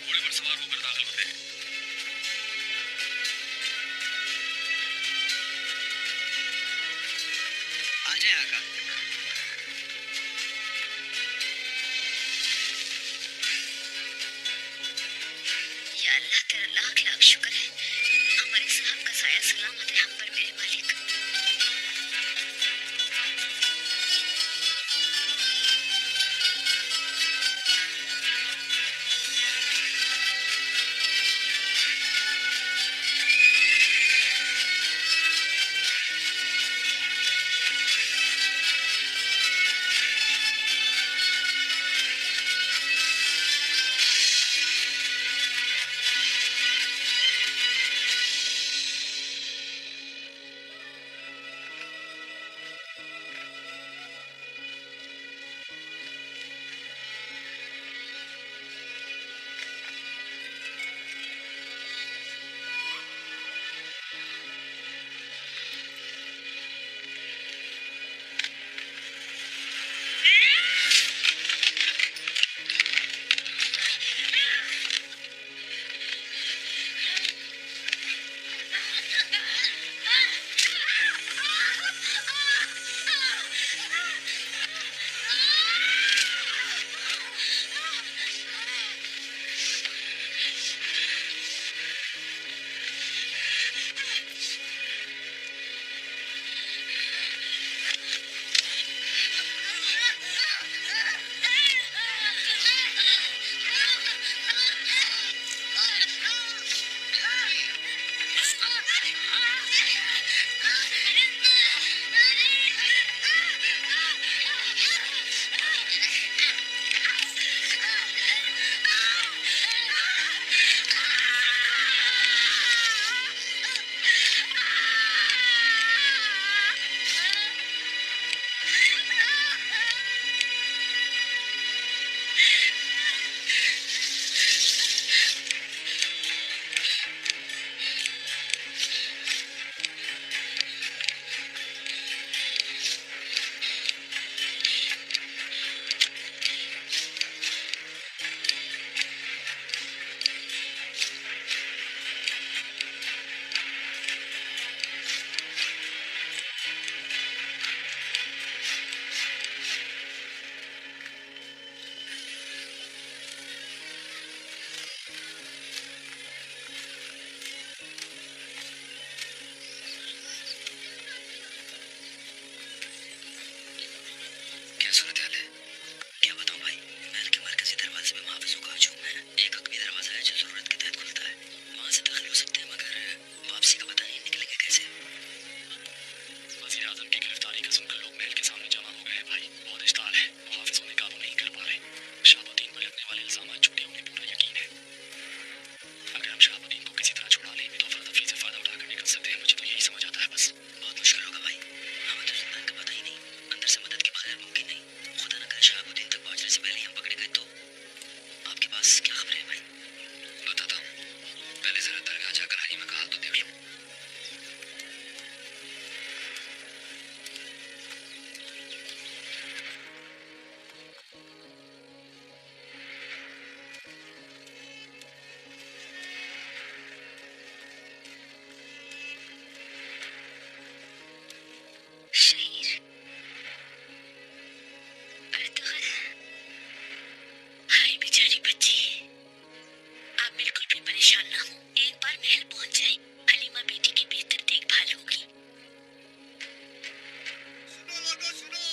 घोड़े पर सवार होकर दाखिल होते हैं। आ जाए आका। या अल्लाह तेरा लाख लाख शुक्र है, हमारे साहब का साया सलामत है हम पर मेरे मालिक। क्या सूरत हाल है? क्या बताऊं भाई, महल के मरकजी दरवाजे में मुहाफिजों का हजूम है। एक हकमी दरवाजा है जो जरूरत के तहत खुलता है, वहां से दाखिल हो सकते हैं, मगर वापसी का पता नहीं, निकलेंगे कैसे? वजीर आजम की गिरफ्तारी का सुनकर लोग महल के सामने जमा हो गए हैं भाई। बहुत इश्ताल है, मुहाफिज उन्हें काबू नहीं कर पा रहे। शहाबुद्दीन पर लगने वाले इल्जामात झूठे, उन्हें पूरा यकीन है। अगर हम शहाबुद्दीन को किसी तरह छुड़ा लें तो अफरा तफरी से फायदा उठाकर निकल सकते हैं। मुझे तो यही समझ आता है बस। बहुत मुश्किल होगा भाई, हमें तो जिंदान का पता ही नहीं, अंदर से मदद के बगैर मुमकिन नहीं। खुदा न करे शहाबुद्दीन तक पहुंचने से पहले हम पकड़े गए तो। आपके पास क्या खबर है भाई? बताता हूँ, पहले जरा दरगाह जाकर हलीमा का हाल तो देख लो। शहीर हाय बेचारी बच्ची, आप बिल्कुल भी परेशान ना हो। एक बार महल पहुंच जाए, हलीमा बेटी की बेहतर देखभाल होगी। सुनो लोगों, सुनो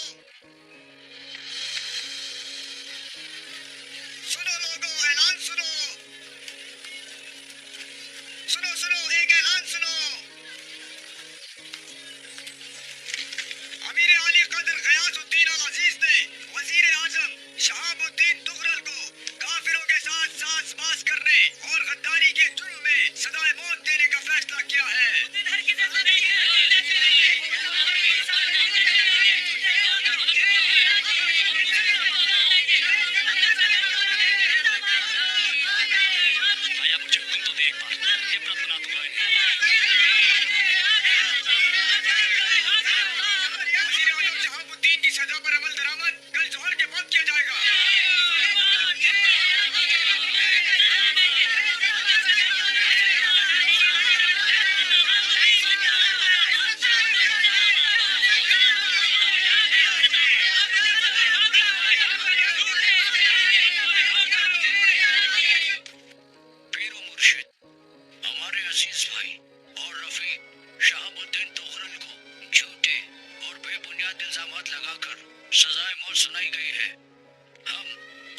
सुनो लोगों, ऐलान सुनो। सुनो सुनो, एक ऐलान सुनो। अमीर अली कदर गयासुद्दीन अल अजीज ने वजीर आजम शहाबुद्दीन तुगरल को काफिरों के साथ साज़बाज़ करने और गद्दारी के जुर्म में सजाए मौत देने का फैसला किया है। आया मुझे हुक्म तो दे एक बार, इबरत बना दूंगा इन्हें। वजीर आजम शहाबुद्दीन की सजा पर अमल दरामद कल जोहर के बाद किया जाएगा। हाथ लगाकर सजाए मौत सुनाई गई है। हम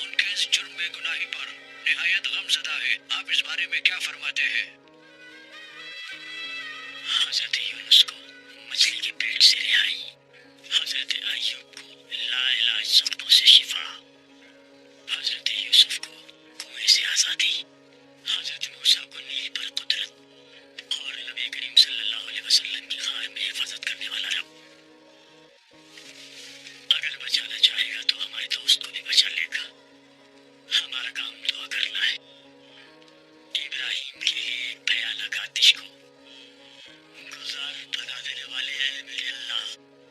उनके इस जुर्म में गुनाही पर निहायत गमज़दा है। आप इस बारे में क्या फरमाते हैं? हजरत यूनुस को मछली के पेट से रिहाई, हजरत अय्यूब को लाइलाज जख्मों से शिफा, हजरत यूसुफ को कुएं से आजादी, हजरत मूसा को नील पर कुदरत और नबी करीम सल्लल्लाहु अलैहि वसल्लम की खार में हिफाजत करने वाला रब। अगर बचाना चाहेगा तो हमारे दोस्त को भी बचा लेगा। हमारा काम दुआ करना है। इब्राहिम के लिए एक भयानक आतिश को गुजार बना देने वाले अल्लाह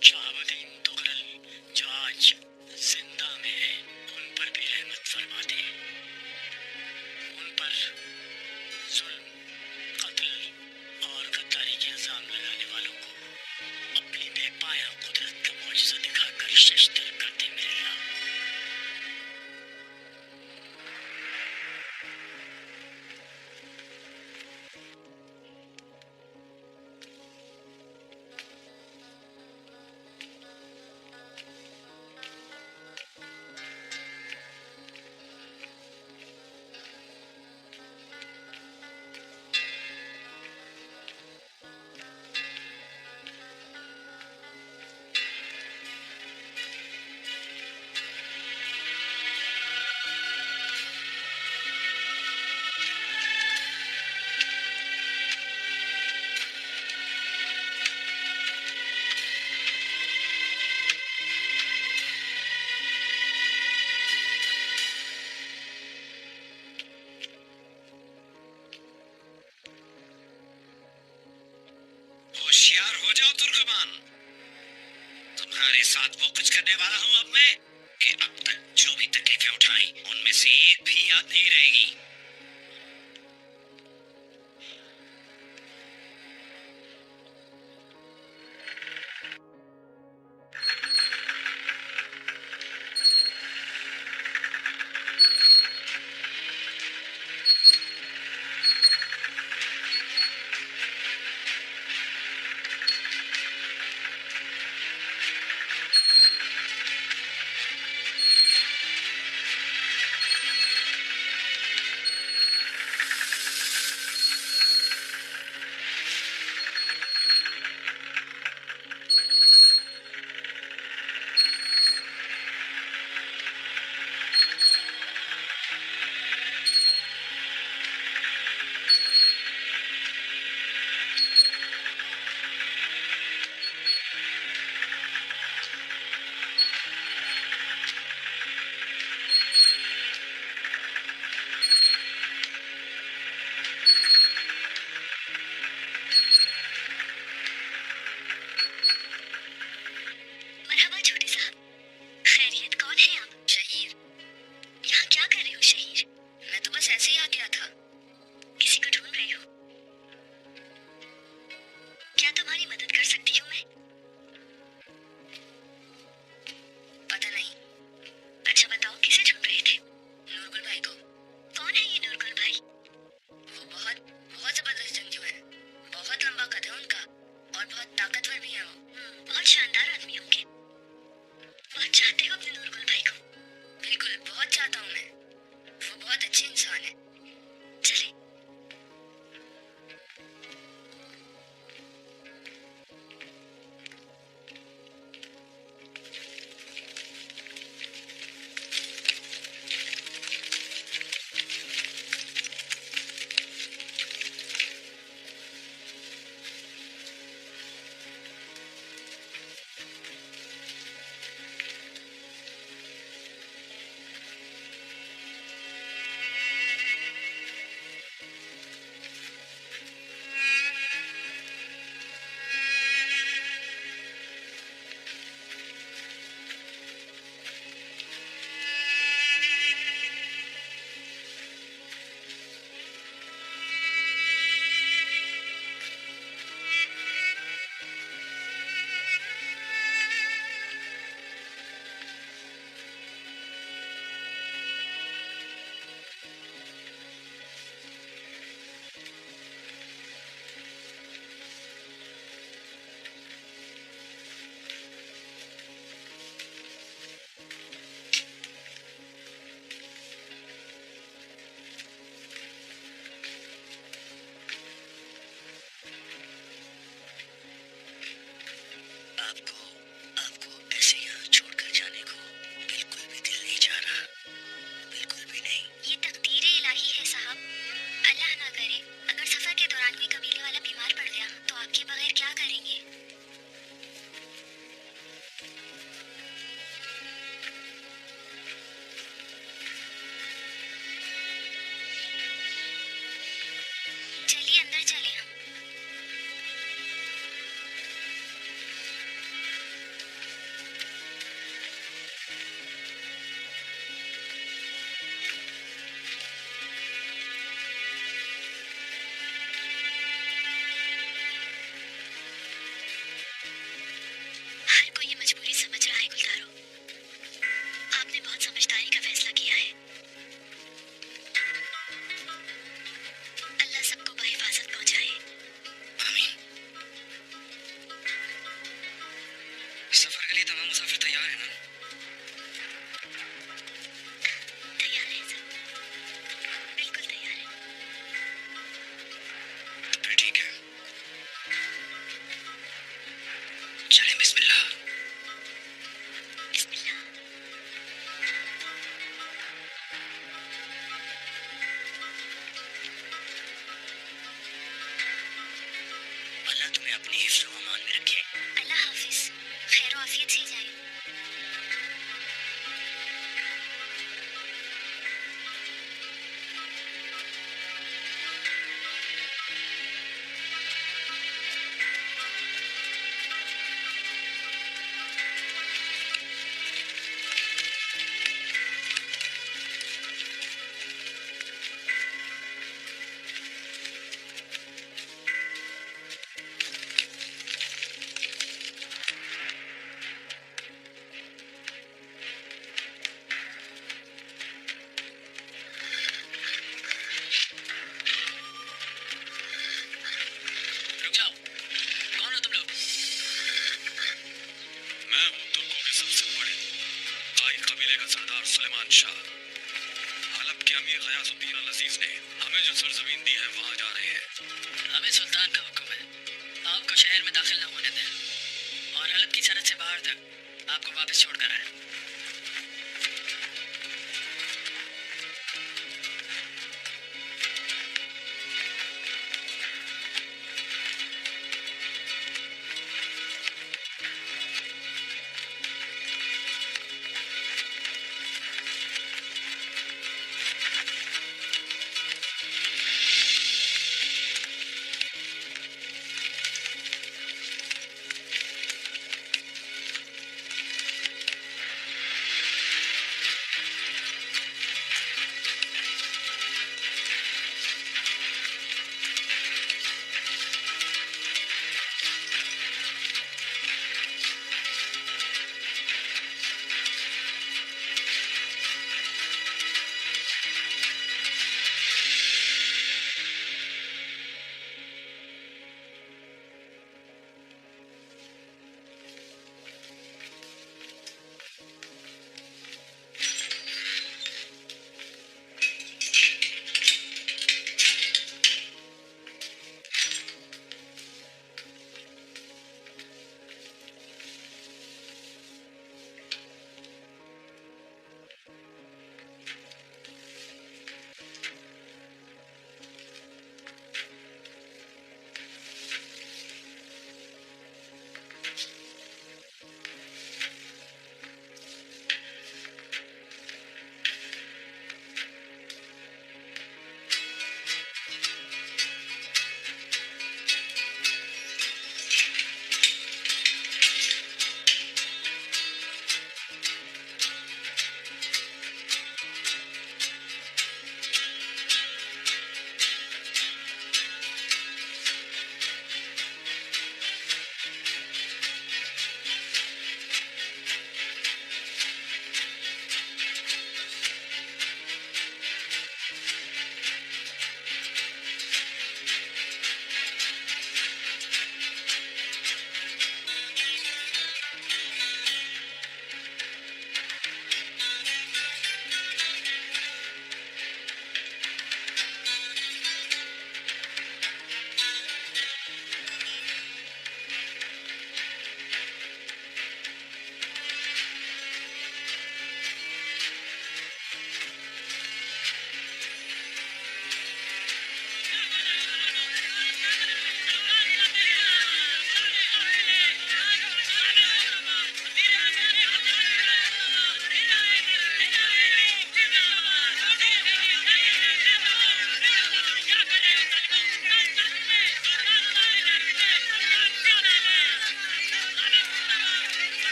शहाबुद्दीन तुगलक जो आज जिंदा में है, उन पर भी रहमत फरमा दे। उन पर जुल्म, कत्ल और गद्दारी के इल्जाम लगाने वालों को अपनी बेपाया कुदरत का मौजज़ा दिखाकर शर्मसार कर दे मेरे अल्लाह। होशियार हो जाओ तुर्कमान, तुम्हारे साथ वो कुछ करने वाला हूँ अब मैं कि अब तक जो भी तकलीफें उठाई उनमें से एक भी याद नहीं रहेगी। मरहबा छोटे साहब, खैरियत? कौन है आप? शहीर, यहाँ क्या कर रहे हो शहीर? मैं तो बस ऐसे ही आ गया था। किसी को ढूंढ रही हो? क्या तुम्हारी मदद कर सकती हूँ मैं? पता नहीं। अच्छा बताओ, किसे ढूंढ रहे थे? नूरगुल भाई को। कौन है ये नूरगुल भाई? वो बहुत बहुत जबरदस्त जंगजू है। बहुत लंबा कद है उनका और बहुत ताकतवर भी है वो। बहुत शानदार आदमी होंगे। बहुत चाहते हो अपने नूरगुल भाई को? बिल्कुल, बहुत चाहता हूँ मैं। वो बहुत अच्छे इंसान है। चले शाह, हलब के अमीर गयासुद्दीन अल अजीज ने हमें जो सरजमीन दी है वहां जा रहे हैं। हमें सुल्तान का हुक्म है आपको शहर में दाखिल न होने दें और हलब की सरहद से बाहर तक आपको वापस छोड़कर आए।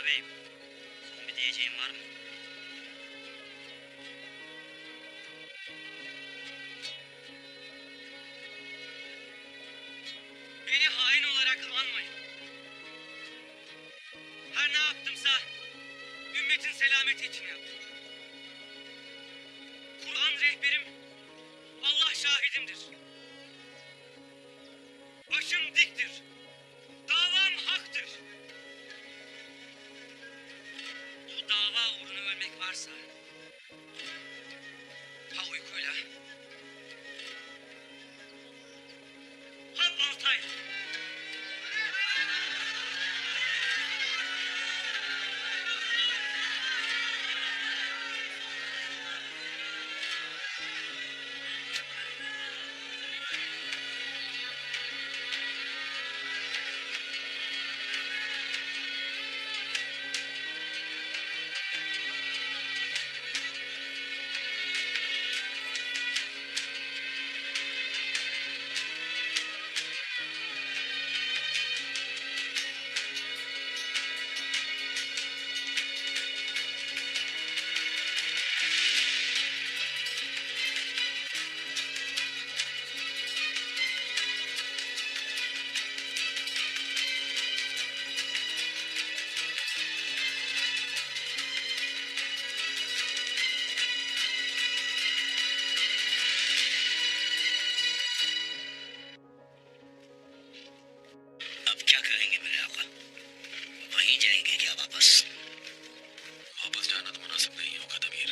babe. So gideceğim var mı? Beni hain olarak anmayın. Her ne yaptımsa ümmetin selameti için yaptım. Kur'an rehberim, Allah şahidimdir. Başım diktir. Davam haktır. Bu dava uğruna ölmek varsa ha uykuyla ha baltayla. अब क्या करेंगे मेरे आका? वहीं जाएंगे क्या वापस? वापस जाना तो मुनासिब नहीं होगा तमीर।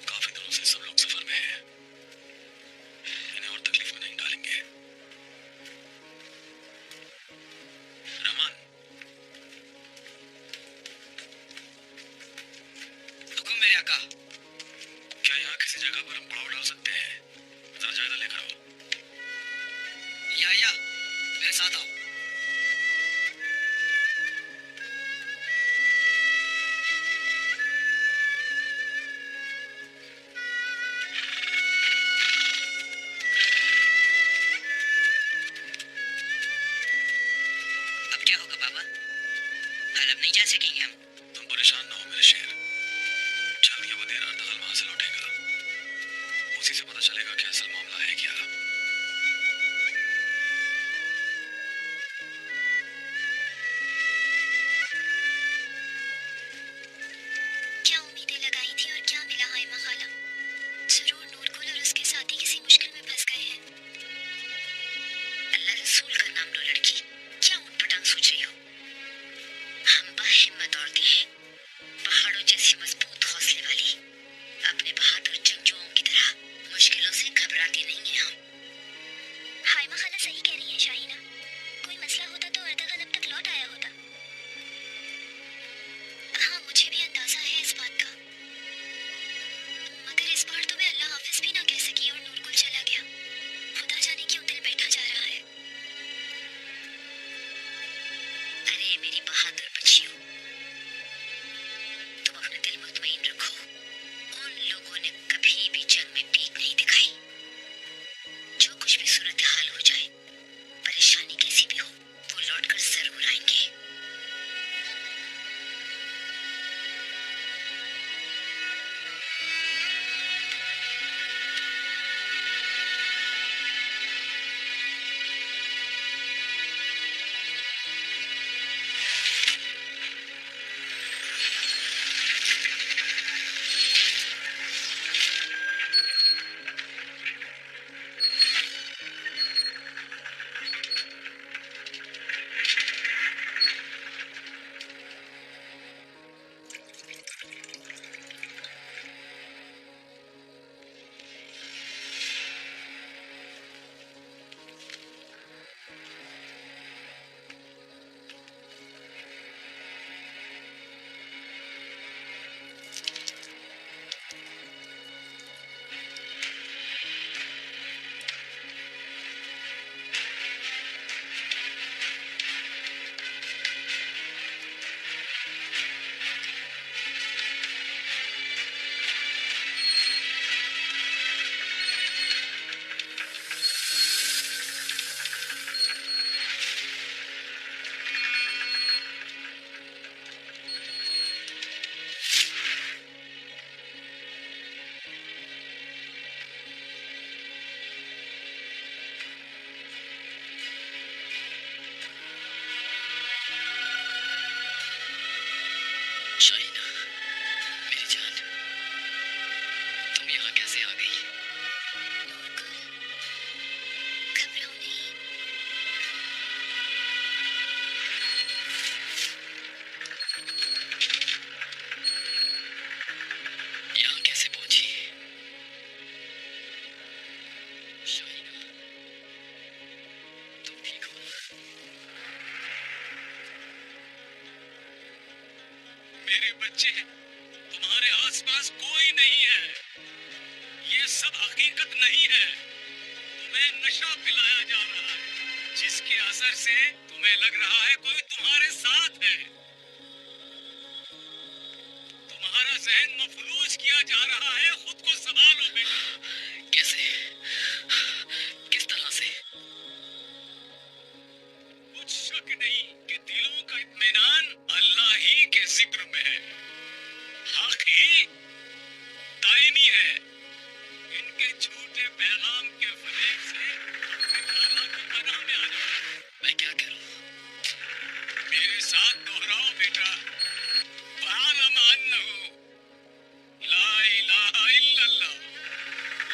काफी दिनों से सब लोग सफर में हैं। इन्हें और तकलीफ में नहीं डालेंगे। रहमान, हुक्म मेरे आका। क्या यहाँ किसी जगह पर हम पड़ाव डाल सकते हैं? जरा जायजा लेकर आओ। या मेरे साथ आओ। अब क्या होगा बाबा? कल अब नहीं जा सकेंगे हम? तुम परेशान ना हो मेरे शेर। जल्द ये वदेरा अर्तगल वहां से लौटेगा। उसी से पता चलेगा कि असल मामला है क्या। क्या उम्मीदें लगाई थी और क्या मिला हाइमा खाला? जरूर नूरगुल और उसके साथी किसी मुश्किल में फंस गए हैं। अल्लाह रसूल का नाम लो लड़की। क्या उटपटांग सोच रही हो? हम बाहिम्मत औरतें हैं, पहाड़ों जैसी मजबूत हौसले वाली। अपने बहादुर जंगजुओं की तरह मुश्किलों से घबराती नहीं हैं हम। बच्चे, तुम्हारे आसपास कोई नहीं है। ये सब हकीकत नहीं है। तुम्हें नशा पिलाया जा रहा है, जिसके असर से तुम्हें लग रहा है कोई तुम्हारे साथ है। तुम्हारा जहन मफलूज किया जा रहा है। खुद को संभालो बेटा। कैसे? किस तरह से? कुछ शक नहीं कि दिलों का इत्मीनान अल्लाह ही के जिक्र में है। हक ही दायमी है। इनके झूठे पैगाम के फरेब से अल्लाह की पनाह में आ जाओ। मैं क्या करूं? मेरे साथ दोहराओ बेटा। फ़अलम अन्नहु ला इलाहा इल्लल्लाह,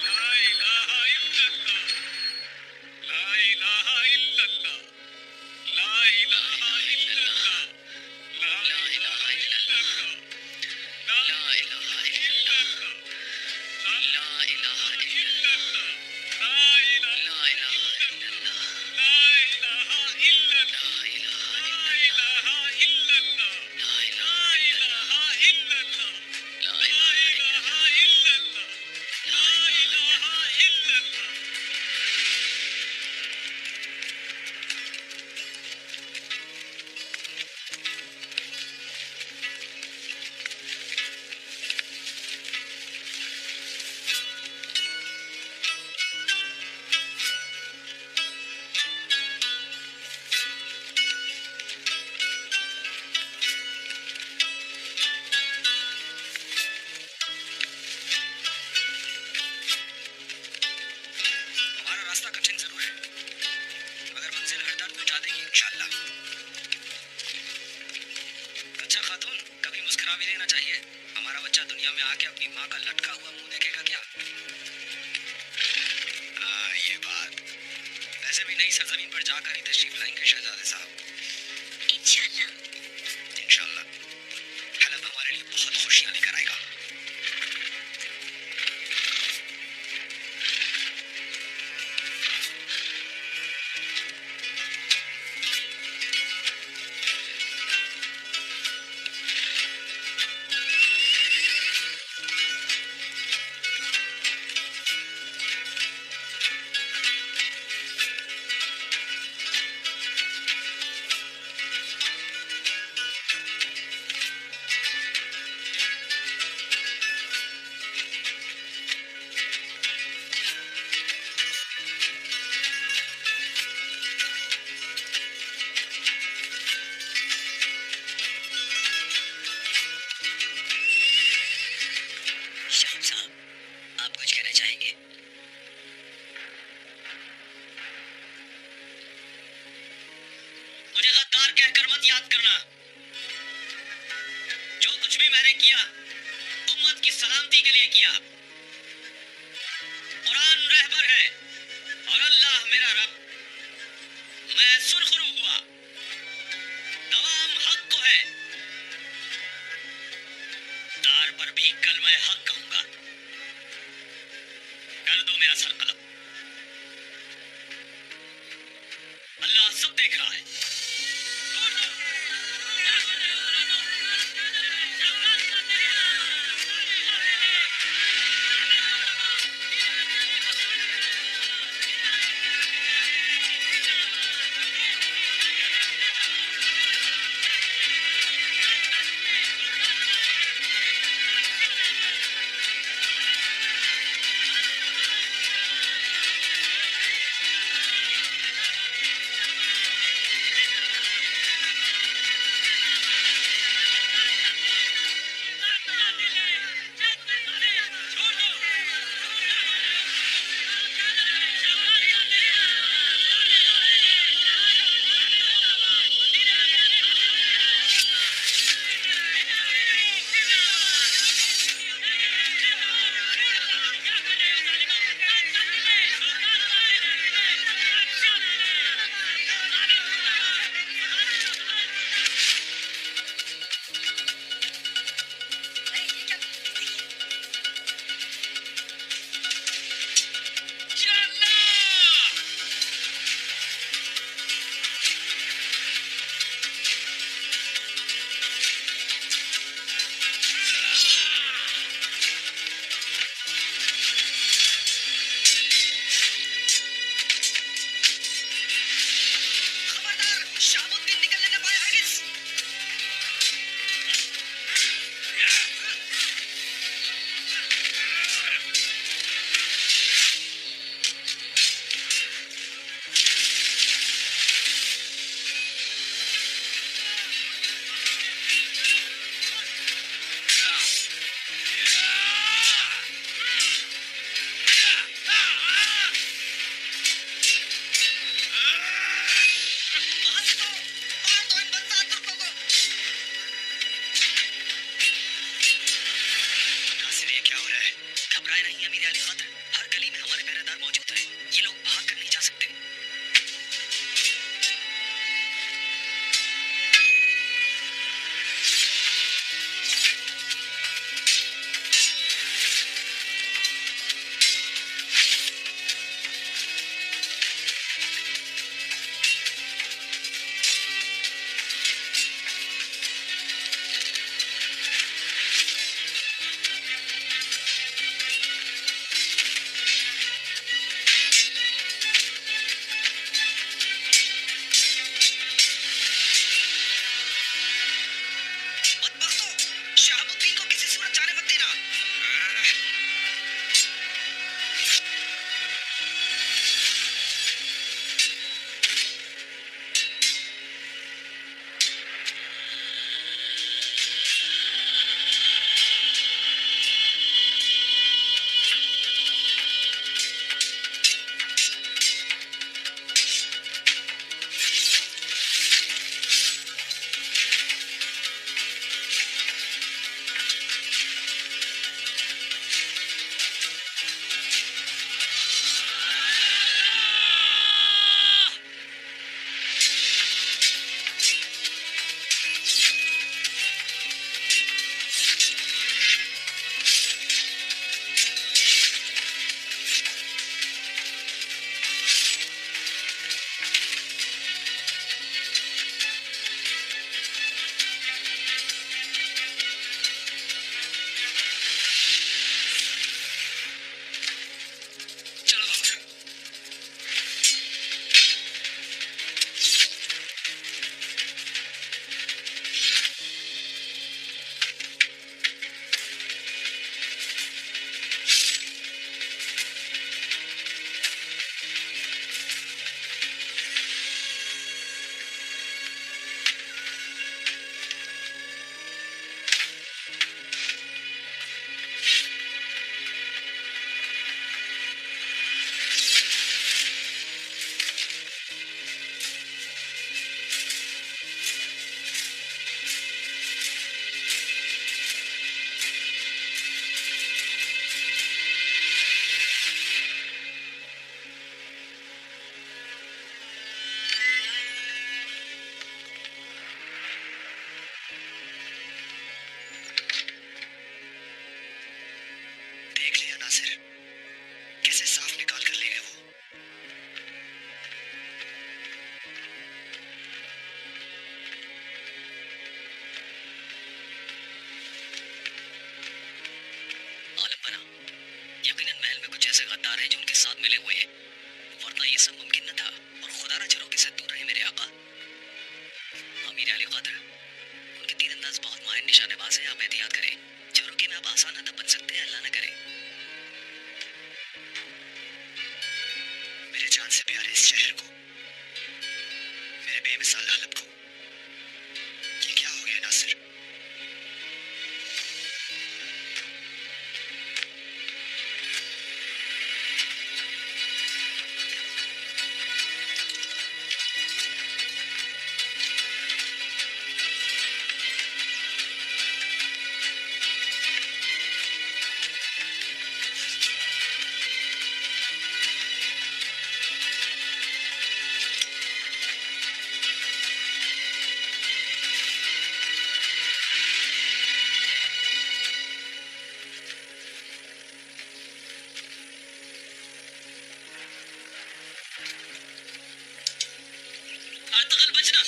ला इलाहा इल्लल्लाह, ला इलाहा इल्लल्लाह, ला इलाहा इल्लल्लाह, ला इलाहा इल्लल्लाह, ला इलाहा इल्लल्लाह, ला इलाहा इल्लल्लाह, ला इलाहा ला इलाहा इल्लल्लाह, ला इलाहा इल्लल्लाह, ला इलाहा ला इलाहा इल्लल्लाह, ला ला इलाहा इलाहा इल्लल्लाह, ला ला इलाहा इलाहा इल्लल्लाह, ला इलाहा इल्लल्लाह। हमारा रास्ता कठिन जरूर है, मगर मंजिल हर दर्द मिटा देगी इंशाल्लाह। अच्छा खातून, कभी मुस्कुरा भी देना चाहिए। हमारा बच्चा दुनिया में आके अपनी माँ का लटका हुआ मुंह देखेगा क्या? हाँ, ये बात। वैसे भी नई सरजमीन पर जाकर ही तशरीफ लाएंगे शहजादे साहब। इंशाल्लाह। इंशाल्लाह। हलब हमारे लिए बहुत खुशियां लेकर आएगा। शाहिद साहब, आप कुछ कहना चाहेंगे? मुझे गद्दार कहकर मत याद करना। जो कुछ भी मैंने किया, उम्मत की सलामती के लिए किया। कुरान रहबर है और अल्लाह मेरा रब। मैं सुरखरू हुआ, दवाम हक को है। दार पर भी कल मैं हक कहूंगा। कर दो मेरा सर कलम। अल्लाह सब देख रहा है। साथ मिले हुए हैं, वरना ये सब मुमकिन न था। और खुदारा झरोके से दूर रहे मेरे आका। अमीर अली कादर, उनके तीरंदाज बहुत माहिर निशानेबाज हैं, आप एहतियात करें। झरोके में आप आसान हदफ बन सकते हैं, अल्लाह न करे। मेरे जान से प्यारे इस शहर को, मेरे बेमिसाल हलब को, ये क्या हो गया नासिर? अतगल बजना।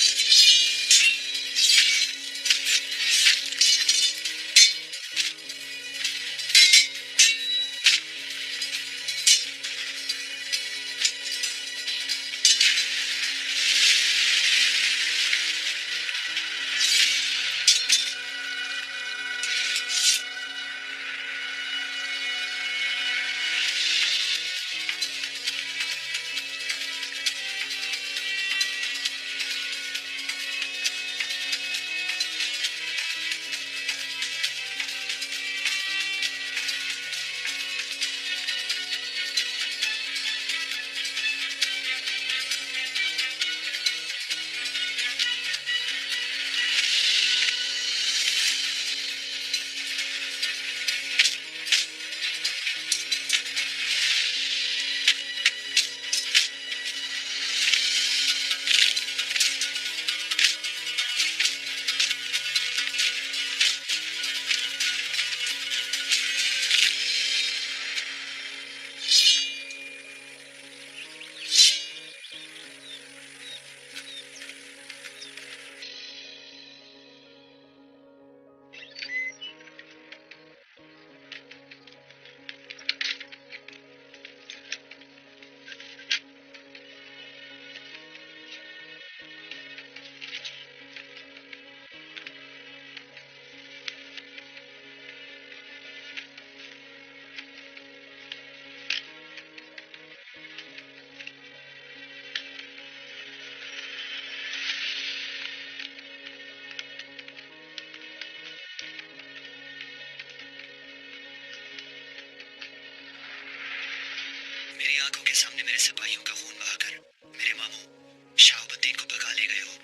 मेरी आंखों के सामने मेरे सिपाहियों का खून बहाकर मेरे मामू शहाबुद्दीन को भगा ले गए हो।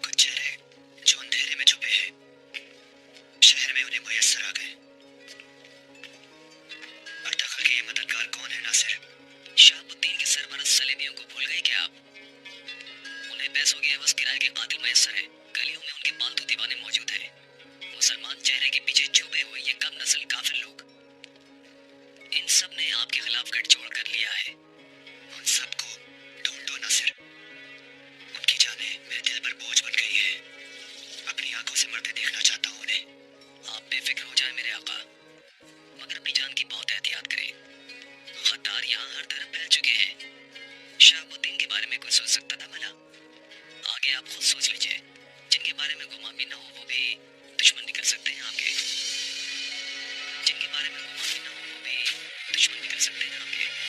कुछ चेहरे जो अंधेरे में छुपे हैं, शहर में उन्हें मुयस्सर आ गए। अर्तगल के ये मददगार कौन है नासिर? शहाबुद्दीन के सरपरस्त सलेमियों को भूल गए क्या आप? उन्हें पैसों के एवज किराए के कातिल मयस्सर हैं। गलियों में उनके पालतू दीवाने मौजूद हैं। मुसलमान चेहरे के पीछे छुपे हुए ये कम नस्ल काफिर लोग, इन सब ने आपके खिलाफ गठजोड़ कर लिया है। उन सबको ढूंढो नासिर। उनकी जानें मेरे दिल पर बोझ बन गई है। अपनी आंखों से मरते देखना चाहता हूँ उन्हें। आप बेफिक्र हो जाए मेरे आका, मगर अपनी जान की बहुत एहतियात करें। गद्दार यहाँ हर तरफ फैल चुके हैं। शहाबुद्दीन के बारे में कोई सोच सकता था भला? आगे आप खुद सोच लीजिए। जिनके बारे में गुमान भी न हो वो भी दुश्मन निकल सकते हैं आपके। जिनके बारे में गुमान भी न हो वो भी दुश्मन निकल सकते हैं आपके।